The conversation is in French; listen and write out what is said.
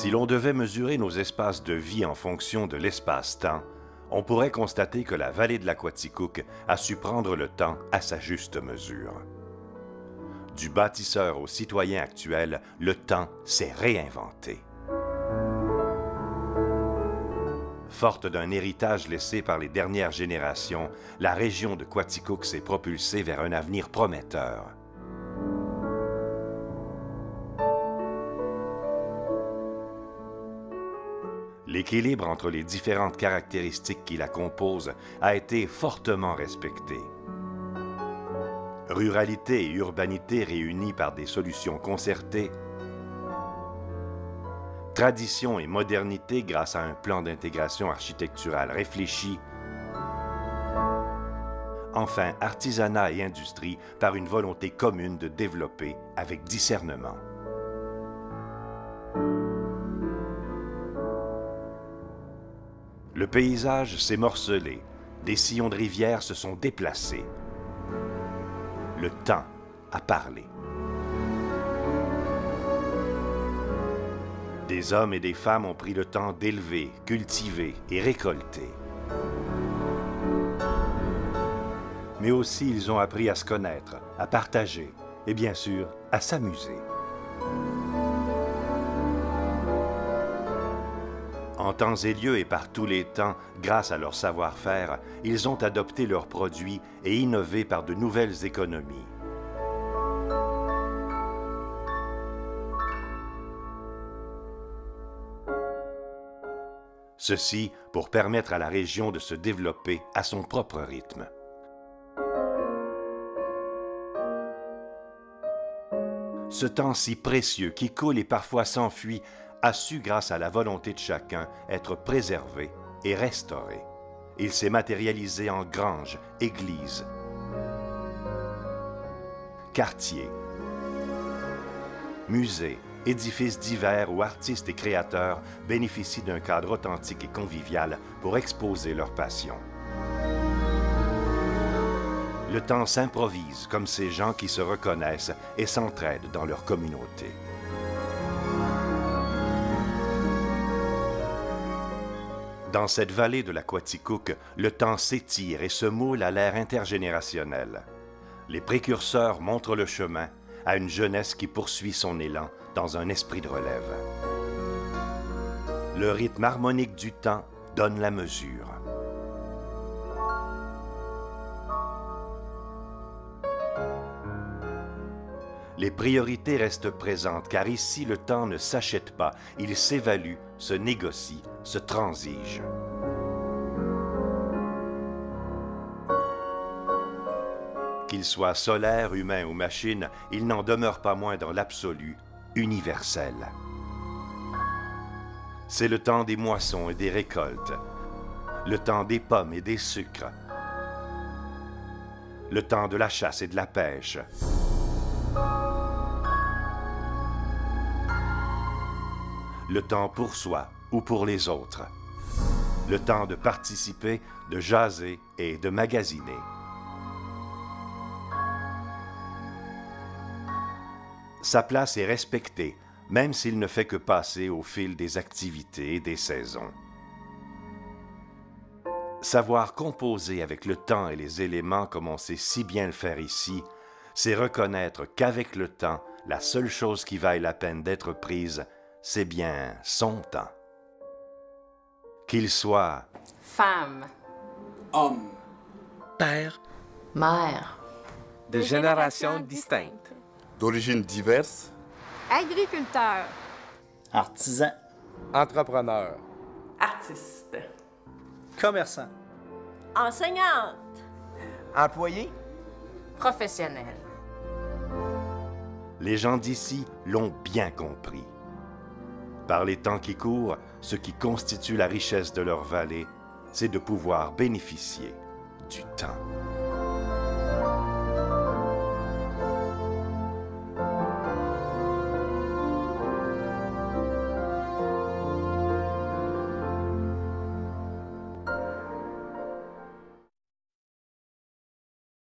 Si l'on devait mesurer nos espaces de vie en fonction de l'espace-temps, on pourrait constater que la vallée de l'Aquaticook a su prendre le temps à sa juste mesure. Du bâtisseur au citoyen actuel, le temps s'est réinventé. Forte d'un héritage laissé par les dernières générations, la région de Quaticook s'est propulsée vers un avenir prometteur. L'équilibre entre les différentes caractéristiques qui la composent a été fortement respecté. Ruralité et urbanité réunies par des solutions concertées, tradition et modernité grâce à un plan d'intégration architecturale réfléchi, enfin artisanat et industrie par une volonté commune de développer avec discernement. Le paysage s'est morcelé, des sillons de rivière se sont déplacés. Le temps a parlé. Des hommes et des femmes ont pris le temps d'élever, cultiver et récolter. Mais aussi ils ont appris à se connaître, à partager et bien sûr à s'amuser. En temps et lieu et par tous les temps, grâce à leur savoir-faire, ils ont adopté leurs produits et innové par de nouvelles économies. Ceci pour permettre à la région de se développer à son propre rythme. Ce temps si précieux qui coule et parfois s'enfuit a su, grâce à la volonté de chacun, être préservé et restauré. Il s'est matérialisé en granges, églises, quartiers, musées, édifices divers où artistes et créateurs bénéficient d'un cadre authentique et convivial pour exposer leur passion. Le temps s'improvise comme ces gens qui se reconnaissent et s'entraident dans leur communauté. Dans cette vallée de l'Aquaticook, le temps s'étire et se moule à l'ère intergénérationnelle. Les précurseurs montrent le chemin à une jeunesse qui poursuit son élan dans un esprit de relève. Le rythme harmonique du temps donne la mesure. Les priorités restent présentes, car ici le temps ne s'achète pas, il s'évalue, se négocie, se transige. Qu'il soit solaire, humain ou machine, il n'en demeure pas moins dans l'absolu universel. C'est le temps des moissons et des récoltes, le temps des pommes et des sucres, le temps de la chasse et de la pêche, le temps pour soi ou pour les autres, le temps de participer, de jaser et de magasiner. Sa place est respectée, même s'il ne fait que passer au fil des activités et des saisons. Savoir composer avec le temps et les éléments comme on sait si bien le faire ici, c'est reconnaître qu'avec le temps, la seule chose qui vaille la peine d'être prise, c'est bien son temps. Qu'il soit femme, homme, père, mère, de générations distinctes, d'origines diverses, agriculteur, artisan, entrepreneur, artiste, commerçant, enseignante, employé, professionnel. les gens d'ici l'ont bien compris. Par les temps qui courent, ce qui constitue la richesse de leur vallée, c'est de pouvoir bénéficier du temps.